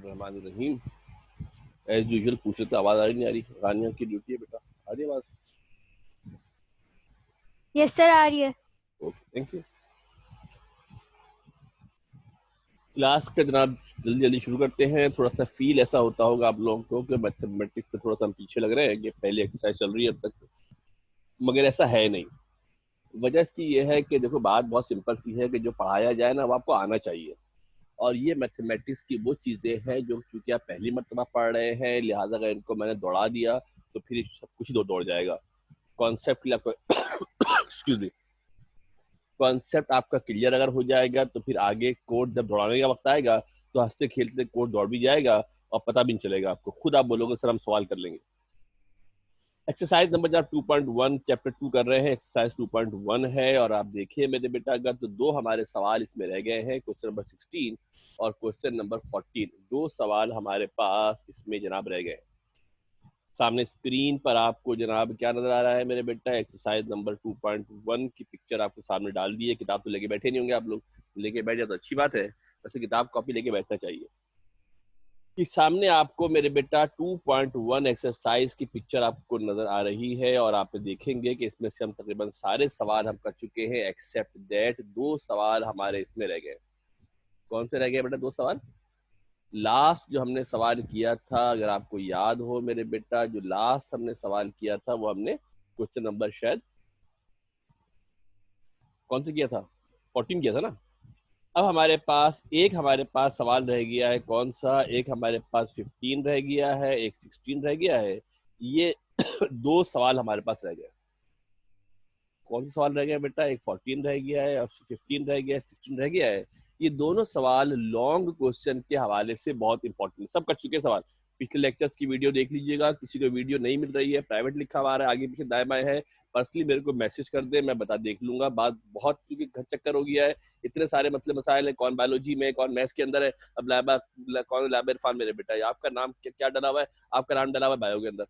बिस्मिल्लाहिर्रहमानिर्रहीम। As usual पूछ लेते आवाज आ रही नहीं आ रही? रानिया की ड्यूटी है बेटा, आ रही आवाज? यस सर, आ रही है। Okay, thank you. क्लास का जनाब जल्दी जल्दी शुरू करते हैं। थोड़ा सा फील ऐसा होता होगा आप लोगों को कि मैथमेटिक्स पे थोड़ा सा हम पीछे लग रहे हैं, ये पहली एक्सरसाइज चल रही है अब तक, मगर ऐसा है नहीं। वजह इसकी ये है कि देखो बात बहुत सिंपल सी है कि जो पढ़ाया जाए ना वो आपको आना चाहिए। और ये मैथमेटिक्स की वो चीज़ें हैं जो चूंकि आप पहली मरतबा पढ़ रहे हैं, लिहाजा अगर इनको मैंने दौड़ा दिया तो फिर सब कुछ ही दौड़ जाएगा। कॉन्सेप्ट के लिए आपको एक्सक्यूज मी, कॉन्सेप्ट आपका क्लियर अगर हो जाएगा तो फिर आगे कोड जब दौड़ाने का वक्त आएगा तो हंसते खेलते कोड दौड़ भी जाएगा और पता भी नहीं चलेगा आपको। खुद आप बोलोगे सर हम सवाल कर लेंगे। एक्सरसाइज नंबर जब 2.1 चैप्टर 2 कर रहे हैं, एक्सरसाइज 2.1 है। और आप देखिए मेरे बेटा अगर तो दो हमारे सवाल इसमें रह गए हैं, क्वेश्चन नंबर 16 और क्वेश्चन नंबर 14। दो सवाल हमारे पास इसमें जनाब रह गए। सामने स्क्रीन पर आपको जनाब क्या नजर आ रहा है मेरे बेटा? एक्सरसाइज नंबर 2.1 की पिक्चर आपको सामने डाल दी है। किताब तो लेके बैठे नहीं होंगे आप लोग, लेके बैठ जाए तो अच्छी बात है, वैसे किताब कॉपी लेके बैठना चाहिए। कि सामने आपको मेरे बेटा 2.1 एक्सरसाइज की पिक्चर आपको नजर आ रही है और आप देखेंगे कि इसमें से हम तकरीबन सारे सवाल हम कर चुके हैं एक्सेप्ट दैट दो सवाल हमारे इसमें रह गए। कौन से रह गए बेटा? दो सवाल। लास्ट जो हमने सवाल किया था, अगर आपको याद हो मेरे बेटा, जो लास्ट हमने सवाल किया था वो हमने क्वेश्चन नंबर शायद कौन सा किया था? 14 किया था ना। अब हमारे पास सवाल रह गया है, कौन सा? एक हमारे पास 15 रह गया है, एक 16 रह गया है। ये दो सवाल हमारे पास रह गए। कौन सा सवाल रह गया बेटा? एक 14 रह गया है और 15 रह गया है, 16 रह गया है। ये दोनों सवाल लॉन्ग क्वेश्चन के हवाले से बहुत इंपॉर्टेंट, सब कर चुके सवाल। पिछले लेक्चर्स की वीडियो देख लीजिएगा। किसी को वीडियो नहीं मिल रही है, प्राइवेट लिखा हुआ है, आगे पीछे दाएं बाएं है, पर्सनली मेरे को मैसेज कर दे, मैं बता देख लूंगा। बात बहुत क्योंकि घर चक्कर हो गया है, इतने सारे मतलब मसाइल है, कौन बायोलॉजी में, कौन मैथ्स के अंदर है। अब कौन लैब इरफान मेरे बेटा, आपका नाम क्या डला हुआ है? आपका नाम डला हुआ है बायो के अंदर।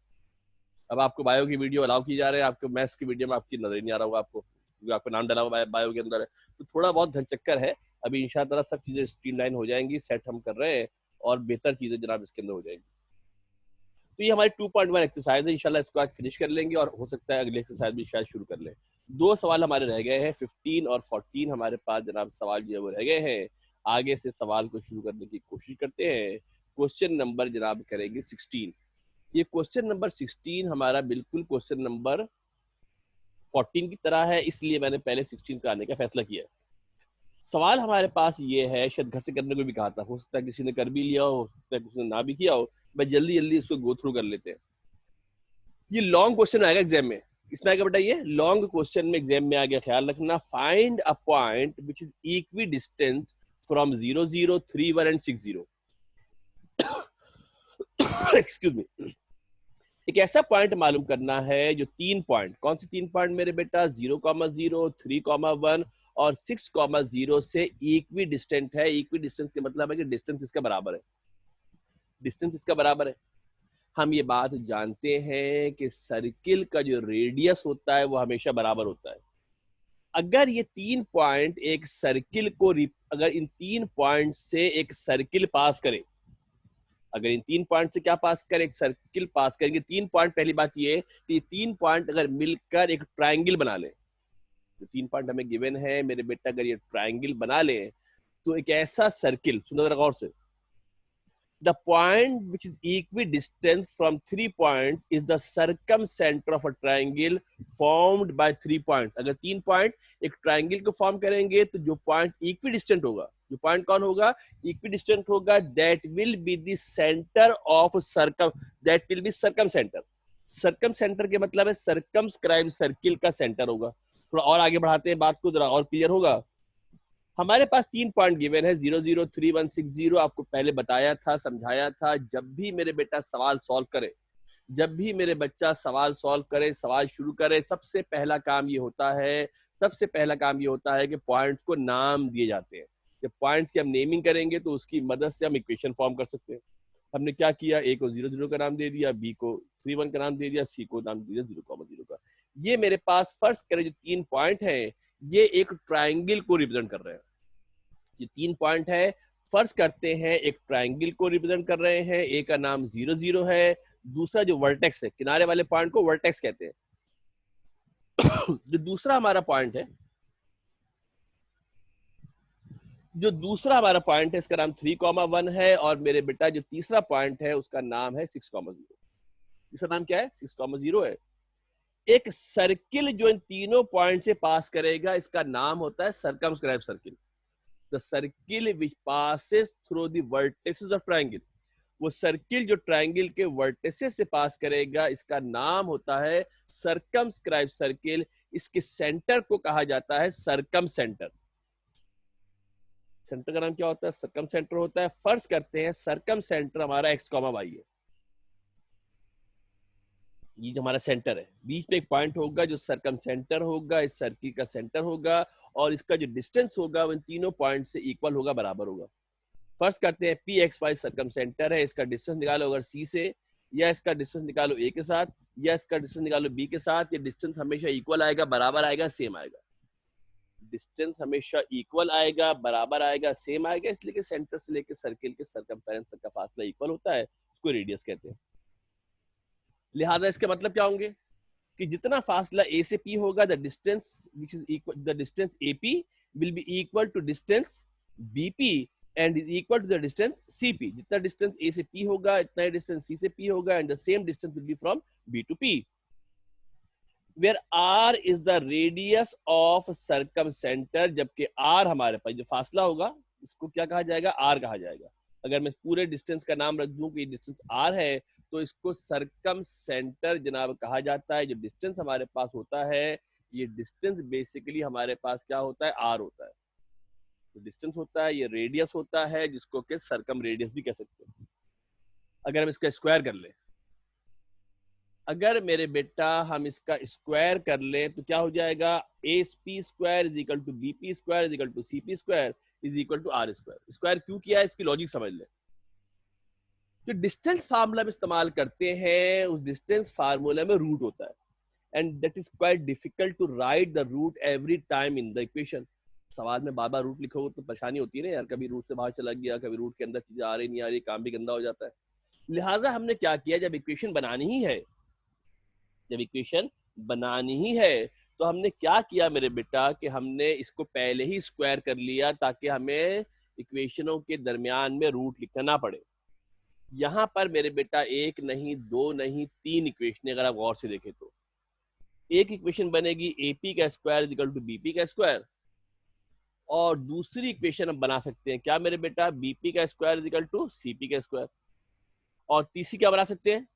अब आपको बायो की वीडियो अलाउ की जा रहे हैं, आपको मैथ्स की वीडियो में आपकी नजर ही नहीं आ रहा होगा आपको, क्योंकि आपका नाम डला हुआ बायो के अंदर है। तो थोड़ा बहुत धन चक्कर है। अभी इंशाअल्लाह सब चीजें स्ट्रीमलाइन हो जाएंगी, सेट हम कर रहे हैं और बेहतर चीजें जनाब इसके अंदर हो जाएंगी। तो ये हमारी 2.1 एक्सरसाइज है, इंशाल्लाह इसको आज फिनिश कर लेंगे और हो सकता है अगले एक्सरसाइज भी शायद शुरू कर लें। दो सवाल हमारे रह गए हैं, 15 और 14 हमारे पास जनाब सवाल जो है वो रह गए हैं। आगे से सवाल को शुरू करने की कोशिश करते हैं। क्वेश्चन नंबर जनाब करेंगे 16। ये क्वेश्चन नंबर 16 हमारा बिल्कुल क्वेश्चन नंबर 14 की तरह है, इसलिए मैंने पहले 16 का आने का फैसला किया। सवाल हमारे पास ये है, शायद घर से करने को भी कहा था, हो सकता है किसी ने कर भी लिया हो सकता है किसी ने ना भी किया हो। मैं जल्दी जल्दी इसको गो थ्रू कर लेते हैं। ये लॉन्ग क्वेश्चन आएगा एग्जाम में, इसमें आएगा बेटा, ये लॉन्ग क्वेश्चन में एग्जाम में आ गया, ख्याल रखना। Find a point which is equi distance from 0 0 3 1 and 6 0। Excuse me. एक ऐसा पॉइंट मालूम करना है जो तीन पॉइंट, कौन से तीन पॉइंट मेरे बेटा? 0,0 3,1 और 6,0 से इक्वी डिस्टेंट है। इक्वी डिस्टेंस के मतलब है कि डिस्टेंस इसका बराबर है, डिस्टेंस इसका बराबर है। हम ये बात जानते हैं कि सर्किल का जो रेडियस होता है वो हमेशा बराबर होता है। अगर ये तीन पॉइंट एक सर्किल को अगर इन तीन पॉइंट से एक सर्किल पास करे, अगर इन तीन पॉइंट से क्या पास कर, एक सर्किल पास करेंगे। तीन पॉइंट, पहली बात ये कि तीन पॉइंट अगर मिलकर एक ट्रायंगल बना ले, तो तीन पॉइंट हमें गिवन है मेरे बेटा, अगर ये ट्रायंगल बना ले तो एक ऐसा सर्किल, सुनो जरा गौर से, the point which is equidistant from 3 points is the circumcenter of a triangle formed by 3 points। अगर तीन पॉइंट एक ट्रायंगल को फॉर्म करेंगे तो जो पॉइंट इक्विडिस्टेंट होगा, जो पॉइंट कौन होगा? इक्विडिस्टेंट होगा, that will be the centre of that will be circum centre. Circum centre के मतलब है सर्कमस्क्राइब सर्किल का सेंटर होगा। थोड़ा और आगे बढ़ाते हैं बात को, जरा और क्लियर होगा। हमारे पास तीन पॉइंट गिवन है, 0 0 3 1 6 0। आपको पहले बताया था, समझाया था, जब भी मेरे बेटा सवाल सॉल्व करे, जब भी मेरे बच्चा सवाल सॉल्व करे, सवाल शुरू करे, सबसे पहला काम ये होता है, सबसे पहला काम ये होता है कि पॉइंट्स को नाम दिए जाते हैं। जब पॉइंट्स की हम नेमिंग करेंगे तो उसकी मदद से हम इक्वेशन फॉर्म कर सकते हैं। हमने क्या किया? ए को 0 0 का नाम दे दिया, बी को 3 1 का नाम दे दिया, सी को नाम दे दिया 0,0 का। ये मेरे पास फर्स्ट करें जो तीन पॉइंट है, ये एक ट्राइंगल को रिप्रेजेंट कर रहे हैं। ये तीन पॉइंट है, फर्ज करते हैं एक ट्राइंगल को रिप्रेजेंट कर रहे हैं, ए का नाम 0 0 है, दूसरा जो वर्टेक्स है, किनारे वाले पॉइंट को वर्टेक्स कहते हैं। जो दूसरा हमारा पॉइंट है, इसका नाम 3,1 है, और मेरे बेटा जो तीसरा पॉइंट है उसका नाम है 6,0। इसका नाम क्या है? 6,0 है। एक सर्किल जो इन तीनों पॉइंट से पास करेगा, इसका नाम होता है circumscribe circle. The circle which passes through the vertices of triangle. वो सर्किल जो ट्रायंगल के वर्टिसेस से पास करेगा, इसका नाम होता है सर्कमस्क्राइब सर्किल। इसके सेंटर को कहा जाता है सर्कम सेंटर। सेंटर का नाम क्या होता है? सर्कम सेंटर होता है। फर्ज करते हैं सर्कम सेंटर हमारा x, y है। ये जो हमारा सेंटर है, बीच में एक पॉइंट होगा जो सर्कम सेंटर होगा, इस सर्किल का सेंटर होगा, और इसका जो डिस्टेंस होगा वो इन तीनों पॉइंट से इक्वल होगा, बराबर होगा। फर्स्ट करते हैं PXY सर्कम सेंटर है, इसका डिस्टेंस निकालो अगर C से, या इसका डिस्टेंस निकालो A के साथ, या इसका डिस्टेंस निकालो B के साथ। ये डिस्टेंस हमेशा इक्वल आएगा, बराबर आएगा, सेम आएगा। डिस्टेंस हमेशा इक्वल आएगा, बराबर आएगा, सेम आएगा, इसलिए कि सेंटर से लेकर सर्किल के सर्कमफेरेंस तक का फासला इक्वल होता है, उसको रेडियस कहते हैं। लिहाजा इसके मतलब क्या होंगे कि जितना फासला A से P होगा, the distance which is equal, the distance AP will be equal to distance BP and is equal to the distance CP। जितना डिस्टेंस A से P होगा, इतना ही डिस्टेंस C से P होगा, and the same distance will be from B to P, where R is the radius of circumcenter। जबकि R हमारे पास जो फासला होगा, इसको क्या कहा जाएगा? R कहा जाएगा। अगर मैं पूरे डिस्टेंस का नाम रख दूं कि डिस्टेंस R है, तो इसको सर्कम सेंटर जनाब कहा जाता है। जो डिस्टेंस हमारे पास होता है, ये डिस्टेंस बेसिकली हमारे पास क्या होता है? R होता है। तो डिस्टेंस होता है, ये रेडियस होता है, जिसको कि सर्कम रेडियस भी कह सकते हैं। अगर हम इसका स्क्वायर कर ले, अगर मेरे बेटा हम इसका स्क्वायर कर ले, तो क्या हो जाएगा? AP square is equal to BP square is equal to CP square is equal to R square. Square क्यों किया है, इसकी लॉजिक समझ ले। जो डिस्टेंस फार्मूला में इस्तेमाल करते हैं, उस डिस्टेंस फार्मूला में रूट होता है, and that is quite difficult to write the root every time in the equation. सवाल में बार बार रूट लिखोगे तो परेशानी होती है ना यार, कभी रूट से बाहर चला गया, कभी रूट के अंदर चीजें आ रही नहीं आ रही, काम भी गंदा हो जाता है। लिहाजा हमने क्या किया, जब इक्वेशन बनानी ही है, तो हमने क्या किया मेरे बेटा कि हमने इसको पहले ही स्क्वायर कर लिया, ताकि हमें इक्वेशनों के दरमियान में रूट लिखना ना पड़े। यहां पर मेरे बेटा एक नहीं, दो नहीं, तीन इक्वेशन अगर आप गौर से देखें तो एक इक्वेशन बनेगी AP का square is equal to BP का स्क्वायर, और दूसरी इक्वेशन हम बना सकते हैं क्या मेरे बेटा? BP का square is equal to CP का स्क्वायर। और तीसरी क्या बना सकते हैं?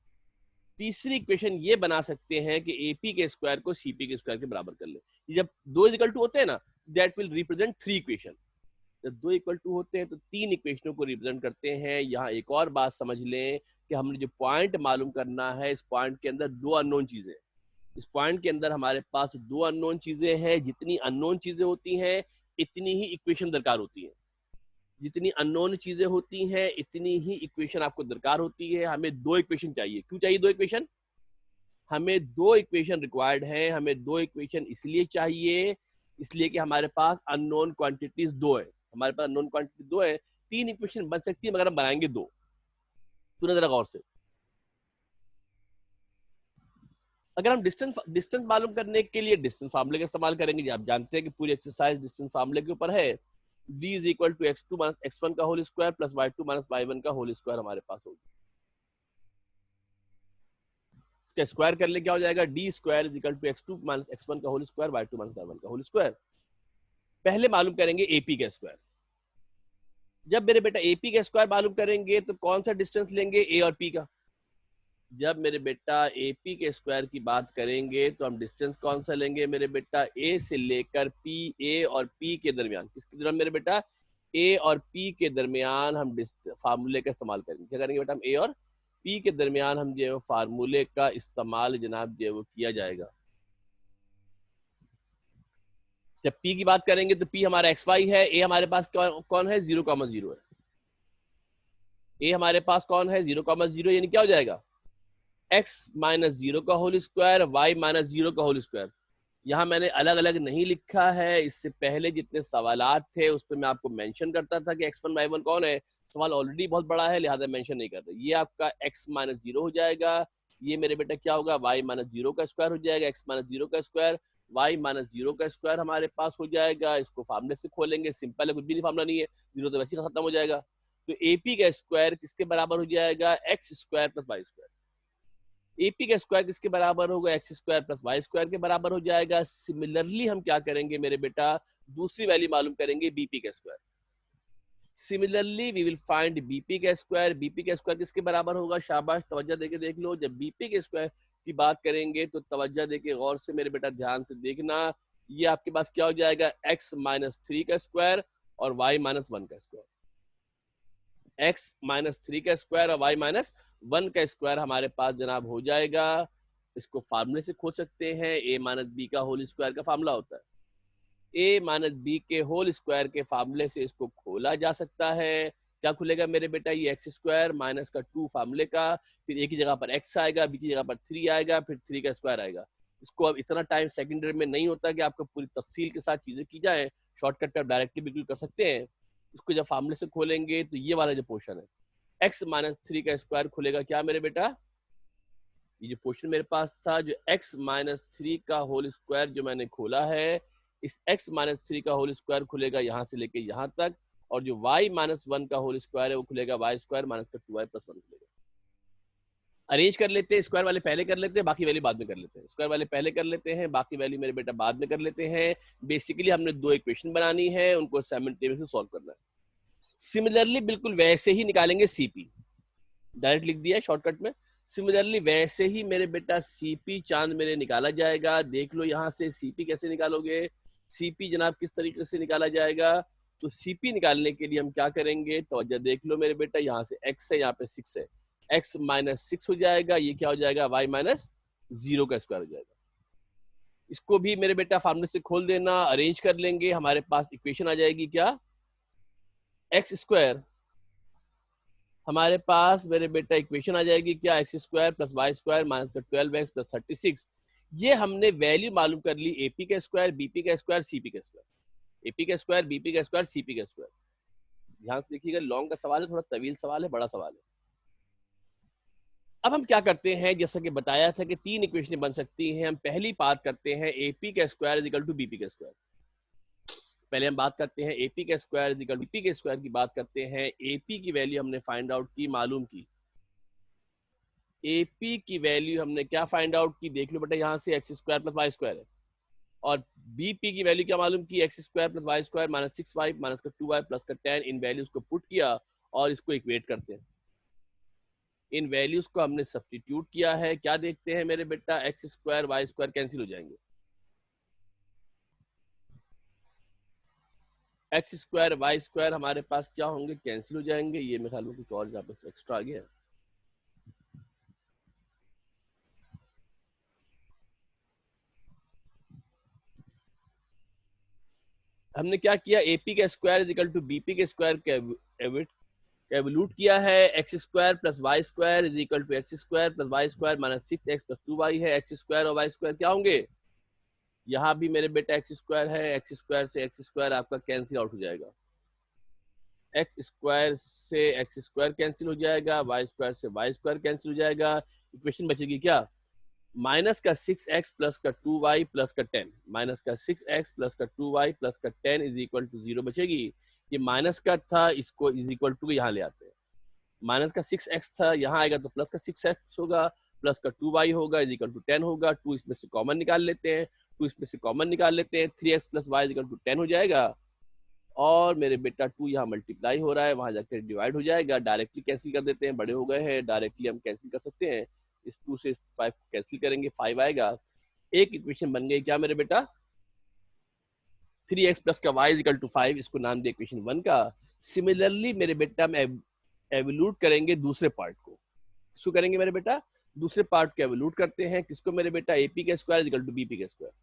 तीसरी इक्वेशन ये बना सकते हैं कि AP के स्क्वायर को CP के स्क्वायर के बराबर कर ले। जब दो इज इक्वल टू होते हैं ना, that will represent three equation. जब दो इक्वल टू होते हैं तो तीन इक्वेशनों को रिप्रेजेंट करते हैं। यहाँ एक और बात समझ लें कि हमने जो पॉइंट मालूम करना है, इस पॉइंट के अंदर दो अननोन चीजें, इस पॉइंट के अंदर हमारे पास दो अननोन चीजें हैं। जितनी अननोन चीजें होती हैं, इतनी ही इक्वेशन दरकार होती है। जितनी अननोन चीजें होती हैं, इतनी ही इक्वेशन आपको दरकार होती है। हमें दो इक्वेशन चाहिए। क्यों चाहिए दो इक्वेशन? हमें दो इक्वेशन रिक्वायर्ड है। हमें दो इक्वेशन इसलिए चाहिए, इसलिए कि हमारे पास अननोन क्वांटिटीज दो है। हमारे पास अननोन क्वांटिटी दो है। तीन इक्वेशन बन सकती है, मगर हम बनाएंगे दो। तो जरा गौर से, अगर हम डिस्टेंस मालूम करने के लिए डिस्टेंस फार्मूले का इस्तेमाल करेंगे, आप जानते हैं कि पूरी एक्सरसाइज डिस्टेंस फार्मूले के ऊपर है। D is equal to x2 minus x1 का whole square plus y2 minus y1 का होल स्क्वायर हमारे पास होगा। इसका स्क्वायर कर ले, क्या हो जाएगा? D square is equal to x2 minus x1 का whole square, y2 minus y1 का होल स्क्वायर। पहले मालूम करेंगे AP का स्क्वायर। जब मेरे बेटा AP का स्क्वायर मालूम करेंगे तो कौन सा डिस्टेंस लेंगे? A और P का। जब मेरे बेटा AP के स्क्वायर की बात करेंगे तो हम डिस्टेंस कौन सा लेंगे मेरे बेटा? A से लेकर P, A और P के दरमियान, किसके दरमियान मेरे बेटा? A और P के दरमियान हम फार्मूले का इस्तेमाल करेंगे। क्या करेंगे बेटा? हम A और P के दरमियान हम जो फार्मूले का इस्तेमाल जनाब जो वो किया जाएगा। जब P की बात करेंगे तो P हमारा XY है, A हमारे पास कौन है? 0,0 है। A हमारे पास कौन है? 0,0, यानी क्या हो जाएगा? x माइनस 0 का होल स्क्वायर, y माइनस 0 का होल स्क्वायर। यहाँ मैंने अलग अलग नहीं लिखा है, इससे पहले जितने सवालात थे उस पर मैं आपको मेंशन करता था कि x1 y1 कौन है। सवाल ऑलरेडी बहुत बड़ा है लिहाजा मेंशन नहीं करता। ये आपका x माइनस जीरो हो जाएगा, ये मेरे बेटा क्या होगा y माइनस जीरो का स्क्वायर हो जाएगा, x माइनस जीरो का स्क्वायर y माइनस जीरो का स्क्वायर हमारे पास हो जाएगा। इसको फार्मूले से खोलेंगे, सिंपल है, कुछ भी नहीं फार्मूला नहीं है, जीरो तो वैसे ही खत्म हो जाएगा। तो AP का स्क्वायर किसके बराबर हो जाएगा, x square plus y square. AP का स्क्वायर किसके बराबर होगा, x square plus y square के बराबर हो जाएगा। सिमिलरली हम क्या करेंगे मेरे बेटा, दूसरी वैल्यू मालूम करेंगे BP का square. Similarly we will find BP का स्क्वायर। BP का स्क्वायर किसके बराबर होगा, शाबाश, तवज्जो देके देख लो। जब BP के स्क्वायर की बात करेंगे तो तवज्जो देके गौर से मेरे बेटा ध्यान से देखना, ये आपके पास क्या हो जाएगा, x माइनस थ्री का स्क्वायर और y माइनस वन का स्क्वायर। x माइनस थ्री का स्क्वायर और y माइनस वन का स्क्वायर हमारे पास जनाब हो जाएगा। इसको फार्मूले से खोज सकते हैं, a माइनस बी का होल स्क्वायर का फार्मूला होता है। a माइनस बी के होल स्क्वायर के फार्मूले से इसको खोला जा सकता है। क्या खुलेगा मेरे बेटा, ये एक्स स्क्वायर माइनस का टू फार्मूले का, फिर एक ही जगह पर x आएगा, बी की जगह पर थ्री आएगा, फिर थ्री का स्क्वायर आएगा। इसको अब इतना टाइम सेकेंडरी में नहीं होता कि आपको पूरी तफसील के साथ चीजें की जाए, शॉर्टकट पे आप डायरेक्टली बिल्कुल कर सकते हैं। इसको जब फार्मूले से खोलेंगे तो ये वाला जो पोर्शन है x माइनस थ्री का स्क्वायर खुलेगा क्या मेरे बेटा, ये जो पोर्शन मेरे पास था, जो x माइनस थ्री का होल स्क्वायर जो मैंने खोला है, इस x माइनस थ्री का होल स्क्वायर खुलेगा यहाँ से लेके यहाँ तक, और जो y माइनस वन का होल स्क्वायर है वो खुलेगा y स्क्वायर माइनस का टू वाई प्लस वन खुलेगा। अरेंज कर लेते हैं, स्क्वायर वाले पहले कर लेते हैं, बाकी वैल्यू बाद में कर लेते हैं। स्क्वायर वाले पहले कर लेते हैं, बाकी वैल्यू मेरे बेटा बाद में कर लेते हैं। बेसिकली हमने दो इक्वेशन बनानी है, उनको साइमल्टेनियसली सॉल्व करना है। सिमिलरली बिल्कुल वैसे ही निकालेंगे CP, डायरेक्ट लिख दिया है शॉर्टकट में। सिमिलरली वैसे ही मेरे बेटा CP चांद मेरे निकाला जाएगा। देख लो यहाँ से CP कैसे निकालोगे। CP जनाब किस तरीके से निकाला जाएगा, तो CP निकालने के लिए हम क्या करेंगे, तो देख लो मेरे बेटा, यहाँ से x है, यहाँ पे 6 है, x माइनस सिक्स हो जाएगा, ये क्या हो जाएगा, y माइनस जीरो का स्क्वायर हो जाएगा। इसको भी मेरे बेटा फार्मूले से खोल देना, अरेंज कर लेंगे, हमारे पास इक्वेशन आ जाएगी क्या, एक्स स्क्वायर, हमारे पास मेरे बेटा इक्वेशन आ जाएगी क्या, x square plus y square minus का 12x प्लस 36। ये हमने वैल्यू मालूम कर ली, AP का स्क्वायर, BP का स्क्वायर, CP का स्क्वायर। AP का स्क्वायर, BP का स्क्वायर, CP का स्क्वायर। ध्यान से देखिएगा, लॉन्ग का सवाल है, थोड़ा तवील सवाल है, बड़ा सवाल है। अब हम क्या करते हैं, जैसा कि बताया था कि तीन इक्वेशन बन सकती हैं। हम पहली बात करते हैं AP का square is equal to BP का स्क्वायर। पहले हम बात करते हैं AP का square is equal to BP के स्क्वायर की बात करते हैं। AP की वैल्यू हमने फाइंड आउट की, मालूम की। AP की वैल्यू हमने क्या फाइंड आउट की, देख लो बेटा, यहाँ से x square plus y square है, और BP की वैल्यू क्या मालूम की, x square plus y square minus 6y minus का 2y प्लस का 10। इन वैल्यूज को पुट किया और इसको इक्वेट करते हैं। इन वैल्यूज को हमने सब्स्टिट्यूट किया है, क्या देखते हैं मेरे बेटा, x square y square cancel हो जाएंगे, एक्स स्क्वायर वाई स्क्वायर हमारे पास क्या होंगे, कैंसिल हो जाएंगे। ये मेरे ख्याल में कुछ और यहाँ पे एक्स्ट्रा आ गया। हमने क्या किया, AP का square is equal to BP के स्क्वायर के एवल्यूट किया है। X square plus y square is equal to x square plus y square minus 6x plus 2y है। एक्स स्क्वायर और वाई स्क्वायर क्या होंगे, यहाँ भी मेरे बेटा एक्स स्क्वायर है, एक्स स्क्वायर से एक्स स्क्वायर आपका कैंसिल आउट हो जाएगा, एक्स स्क्वायर से एक्स स्क्वायर कैंसिल हो जाएगा, वाई स्क्वायर से वाई स्क्वायर कैंसिल हो जाएगा। इक्वेशन बचेगी क्या, माइनस का 6x प्लस का 2y प्लस का 10, माइनस का 6x प्लस का 2y प्लस का 10 इज इक्वल टू 0 बचेगी। ये माइनस का था, इसको इज इक्वल टू यहाँ ले आते हैं। माइनस का 6x था, यहाँ आएगा तो प्लस का 6x होगा, प्लस का 2y होगा इज इक्वल टू 10 होगा। 2 इसमें से कॉमन निकाल लेते हैं, 2 इसमें से कॉमन निकाल लेते हैं, 3x plus y is equal to 10 हो जाएगा। और मेरे बेटा 2 यहाँ मल्टीप्लाई हो रहा है, वहां जाकर डिवाइड हो जाएगा। डायरेक्टली कैंसिल कर देते हैं, बड़े हो गए हैं, डायरेक्टली हम कैंसिल कर सकते हैं। इस 2 से 5 कैंसिल करेंगे, 5 आएगा। एक इक्वेशन बन गई क्या मेरे बेटा, 3x प्लस का वाई इक्वल टू 5, इसको नाम दिया इक्वेशन 1 का। सिमिलरली मेरे बेटा हम एवल्यूट करेंगे दूसरे पार्ट को। इसको करेंगे मेरे बेटा, दूसरे पार्ट को एवल्यूट करते हैं। किसको मेरे बेटा, AP का स्क्वायर इक्वल टू BP का स्क्वायर।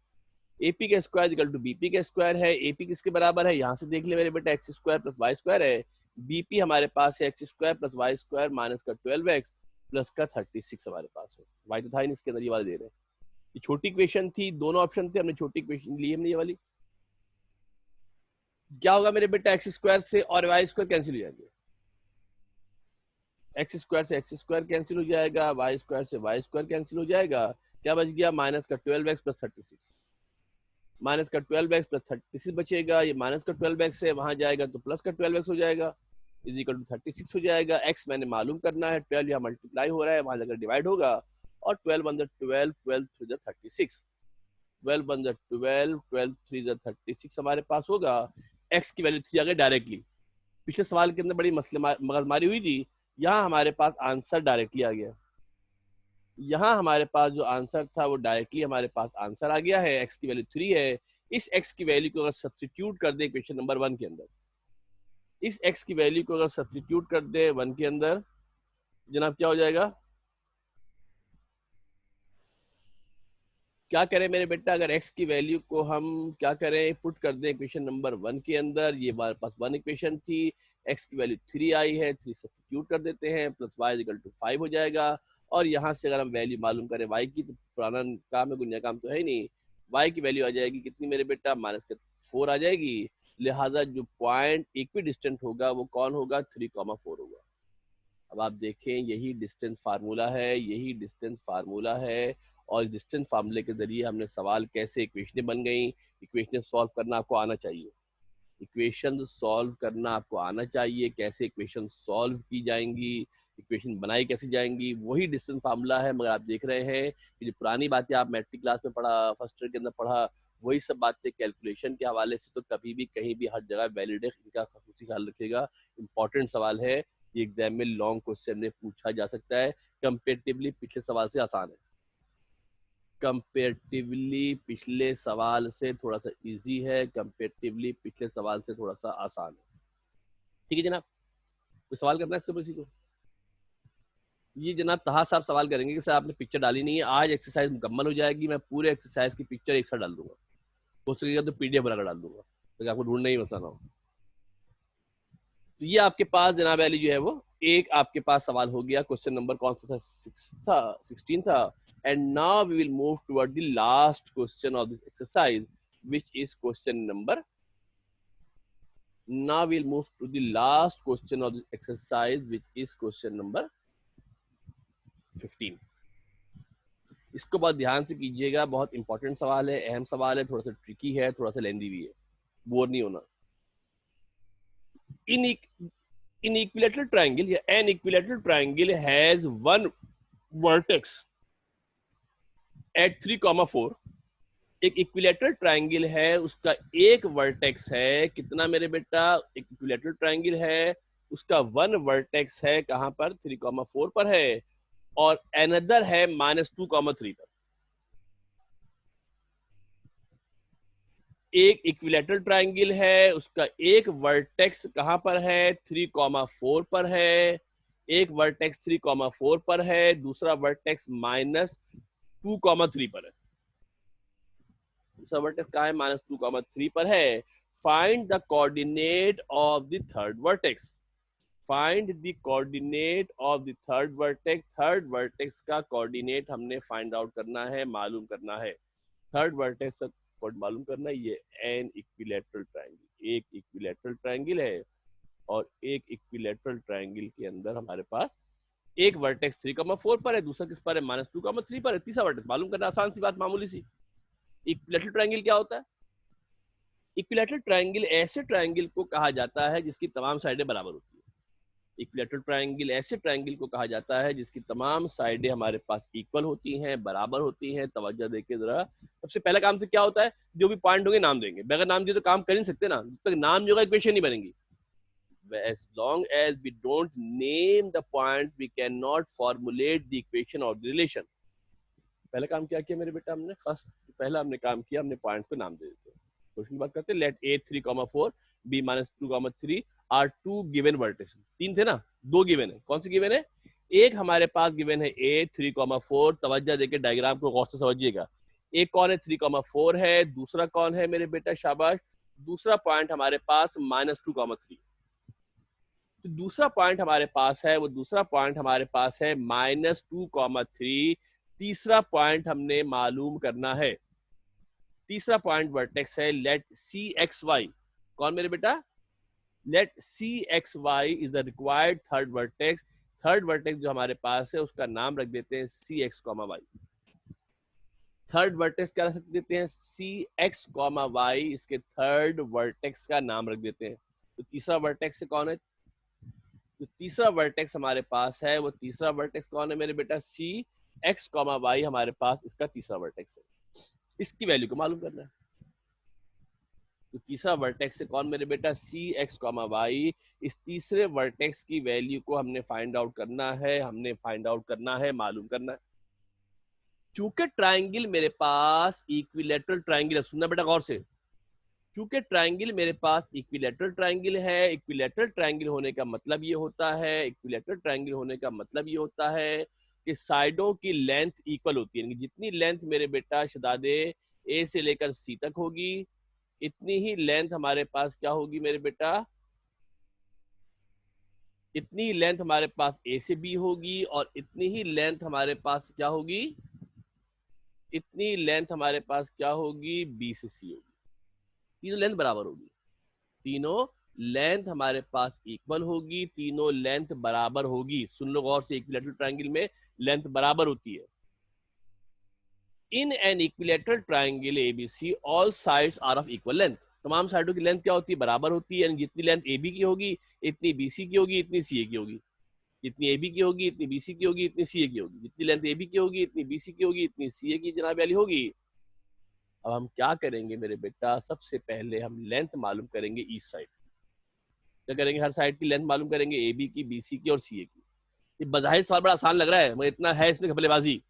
AP का स्क्वायर इक्वल टू BP का स्क्वायर है। AP किसके बराबर है, यहाँ से देख ले मेरे बेटा, x square plus y square है। BP हमारे पास है x square plus y square minus का 12x प्लस का 36 हमारे पास है। वाई तो था ही नहीं, इसके अंदर ये वाला दे रहे हैं। ये छोटी इक्वेशन थी, दोनों ऑप्शन थे, हमने छोटी इक्वेशन ली हमने ये वाली। क्या होगा मेरे बेटा, एक्स स्क्वायर से और वाई स्क्वायर कैंसिल हो जाएंगे, एक्स स्क्वायर से एक्स स्क्वायर कैंसिल हो जाएगा, वाई स्क्वायर से वाई स्क्वायर कैंसिल हो जाएगा। क्या बच गया, माइनस का 12x प्लस 36, माइनस का 12x प्लस 36 बचेगा, ये माइनस का 12x है, वहां जाएगा तो प्लस का 12x हो जाएगा, इज इक्वल टू 36 हो जाएगा। x मैंने मालूम करना है, 12 यहाँ मल्टीप्लाई हो रहा है, वहां जाकर डिवाइड होगा, और 12 वन 12, 12 थ्री 36, 12 वन 12, 12 थ्री 36 हमारे पास होगा। x की वैल्यू 3 आ गई डायरेक्टली। पिछले सवाल के अंदर बड़ी मगजमारी हुई थी, यहाँ हमारे पास आंसर डायरेक्टली आ गया, यहाँ हमारे पास जो आंसर था वो डायरेक्टली हमारे पास आंसर आ गया है, x की वैल्यू 3 है। इस x की वैल्यू को अगर सब्स्टिट्यूट कर दे क्वेश्चन नंबर 1 के अंदर, इस x की वैल्यू को अगर सब्स्टिट्यूट कर दे 1 के अंदर, जनाब क्या हो जाएगा, क्या करें मेरे बेटा, अगर x की वैल्यू को हम क्या करें, पुट कर दें इक्वेशन नंबर 1 के अंदर, ये हमारे पास 1 इक्वेशन थी, x की वैल्यू 3 आई है, 3 सब्स्टिट्यूट कर देते हैं, प्लस y इक्वल टू 5 हो जाएगा। और यहाँ से अगर हम वैल्यू मालूम करें y की, तो पुराना काम है, गुनिया काम तो है ही नहीं, y की वैल्यू आ जाएगी कितनी मेरे बेटा, माइनस का 4 आ जाएगी। लिहाजा जो पॉइंट इक्वी डिस्टेंट होगा वो कौन होगा, 3,4 होगा। अब आप देखें, यही डिस्टेंस फार्मूला है, यही डिस्टेंस फार्मूला है, और डिस्टेंस फार्मूले के जरिए हमने सवाल कैसे इक्वेशनें बन गई, इक्वेशनें सॉल्व करना आपको आना चाहिए, इक्वेशन सॉल्व करना आपको आना चाहिए, कैसे इक्वेशन सॉल्व की जाएंगी, इक्वेशन बनाई कैसे जाएंगी, वही डिस्टेंस फार्मूला है। मगर आप देख रहे हैं कि जो पुरानी बातें आप मैट्रिक क्लास में पढ़ा, फर्स्ट ईयर के अंदर पढ़ा, वही सब बातें कैलकुलेशन के हवाले से तो कभी भी कहीं भी हर जगह वैलिड है, इनका खासूसी ख्याल रखिएगा। इंपॉर्टेंट सवाल है, ये एग्जाम में लॉन्ग क्वेश्चन में पूछा जा सकता है, कंपेरेटिवली पिछले सवाल से आसान है, कंपेरेटिवली पिछले सवाल से थोड़ा सा इजी है, कंपेरेटिवली पिछले सवाल से थोड़ा सा आसान है। ठीक है जनाब, कोई सवाल करना है इसके ऊपर किसी को? ये जनाब तहा साहब सवाल करेंगे कि सर आपने पिक्चर डाली नहीं है, आज एक्सरसाइज मुकम्मल हो जाएगी, मैं पूरे एक्सरसाइज की पिक्चर एक साथ डाल दूंगा, हो सकेगा तो पीडीएफ बनाकर डाल दूंगा, तो आपको ढूंढना ही मसला ना हो। तो ये आपके पास जनाब वाली जो है वो एक आपके पास सवाल हो गया, क्वेश्चन नंबर कौन सा था, 16 था। And now we will move toward the last question of this exercise, which is question number. Now we'll move to the last question of this exercise, which is question number 15. इसको बहुत ध्यान से कीजिएगा, बहुत इंपॉर्टेंट सवाल है, अहम सवाल है, थोड़ा सा ट्रिकी है, थोड़ा सा लेंदी भी है, बोर नहीं होना। In equilateral triangle, an equilateral triangle has one vertex at 3,4. एक इक्विलेटरल ट्रायंगल है, उसका एक वर्टेक्स है, कितना मेरे बेटा, एक इक्विलेटरल ट्रायंगल है, उसका वन वर्टेक्स है कहां पर, 3,4 पर है, और अनदर है -2,3 पर। एक इक्विलेटरल ट्रायंगल है, उसका एक वर्टेक्स कहां पर है, 3,4 पर है, एक वर्टेक्स 3,4 पर है, दूसरा वर्टेक्स -2,3 पर है, दूसरा वर्टेक्स कहाँ है, -2,3 पर है। Find the coordinate of the third vertex, find the coordinate of the third vertex, third vertex का कोऑर्डिनेट हमने फाइंड आउट करना है, मालूम करना है, थर्ड वर्टेक्स का मालूम करना है। ये एन इक्विलेटरल ट्रायंगल, एक इक्विलेटरल ट्रायंगल है, और एक इक्विलेटरल ट्रायंगल के अंदर हमारे पास एक वर्टेक्स 3,4 पर है, दूसरा किस पर है, -2,3 पर है, तीसरा वर्टेक्स मालूम करना आसान सी बात, मामूली सी। इक्विलेटरल ट्रायंगल क्या होता है, इक्विलेटरल ट्रायंगल ऐसे ट्रायंगल को कहा जाता है जिसकी तमाम साइडें बराबर होती है। इक्विलेटरल ट्रायंगल ऐसे ट्रायंगल को कहा जाता है जिसकी तमाम साइडें हमारे पास इक्वल होती हैं, बराबर होती हैं। तवज्जो देखिए जरा, सबसे पहला काम तो क्या होता है, जो भी पॉइंट होंगे नाम देंगे, बगैर नाम दिए तो काम कर नहीं सकते ना, जब तक नाम जो होगा इक्वेशन नहीं बनेगी। As long as we don't name the point, we cannot formulate the equation or the relation. पहला काम क्या किया मेरे बेटा हमने, पहला हमने काम किया, हमने पॉइंट को नाम दे देते हैं। क्वेश्चन की बात करते हैं, let a 3,4 b -2,3 are two given vertex. तीन थे ना, दो गिवन है, कौन सी गिवन है, एक हमारे पास गिवन है a 3,4, तवज्जो देके डायग्राम को गौर से समझिएगा, एक कौन है 3,4 है, दूसरा कौन है मेरे बेटा, शाबाश, दूसरा पॉइंट हमारे पास -2,3। तो दूसरा पॉइंट हमारे पास है, वो दूसरा पॉइंट हमारे पास है -2,3 तीसरा पॉइंट हमने मालूम करना है। तीसरा पॉइंट वर्टेक्स है लेट सी एक्स वाई। कौन मेरे बेटा? Let C x y is the required third vertex. Third vertex जो हमारे पास है उसका नाम रख देते हैं C x comma y. Third vertex क्या रख देते हैं? सी एक्स कॉमा वाई, इसके थर्ड वर्टेक्स का नाम रख देते हैं। तो तीसरा वर्टेक्स कौन है? जो तीसरा वर्टेक्स हमारे पास है वो तीसरा वर्टेक्स कौन है मेरे बेटा? सी एक्स कॉमा वाई हमारे पास इसका तीसरा वर्टेक्स है। इसकी वैल्यू को मालूम करना है। तो तीसरा वर्टेक्स है कौन मेरे बेटा? सी एक्स कॉमा वाई। इस तीसरे वर्टेक्स की वैल्यू को हमने फाइंड आउट करना है, मालूम करना है। चूंकि ट्राइंगल मेरे पास इक्विलैटरल ट्राइंगल है, सुनना बेटा गौर से, चूंकि ट्राइंगल मेरे पास इक्विलैटरल ट्राइंगल है, इक्विलैटरल ट्राइंगल होने का मतलब ये होता है, इक्विलैटरल ट्राइंगल होने का मतलब ये होता है कि साइडों की लेंथ इक्वल होती है। जितनी लेंथ मेरे बेटा शदादे ए से लेकर सी तक होगी, इतनी ही लेंथ हमारे पास क्या होगी मेरे बेटा? इतनी लेंथ हमारे पास ए से बी होगी, और इतनी ही लेंथ हमारे पास क्या होगी? इतनी लेंथ हमारे पास क्या होगी? बी से सी होगी। तीनों लेंथ बराबर होगी, तीनों लेंथ हमारे पास इक्वल होगी, तीनों लेंथ बराबर होगी। सुन लो गौर से, इक्विलैटरल ट्रायंगल में लेंथ बराबर होती है। In an equilateral triangle ABC all sides are of equal length. तमाम साइडों की लेंथ क्या होती है? बराबर होती है। जितनी लेंथ ए बी की होगी इतनी बीसी की होगी, इतनी सी ए की होगी। जितनी ए बी की होगी इतनी बीसी की होगी, इतनी सी ए की होगी। जितनी लेंथ ए बी की होगी इतनी बीसी की होगी, इतनी सी ए की जनाब वाली होगी। अब हम क्या करेंगे मेरे बेटा? सबसे पहले हम लेंथ मालूम करेंगे ईस्ट साइड। क्या करेंगे? हर साइड की लेंथ मालूम करेंगे, ए बी की, बी सी की और सी ए की। ये बजाहिर सवाल बड़ा आसान लग रहा है, मगर इतना है इसमें घपलेबाजी।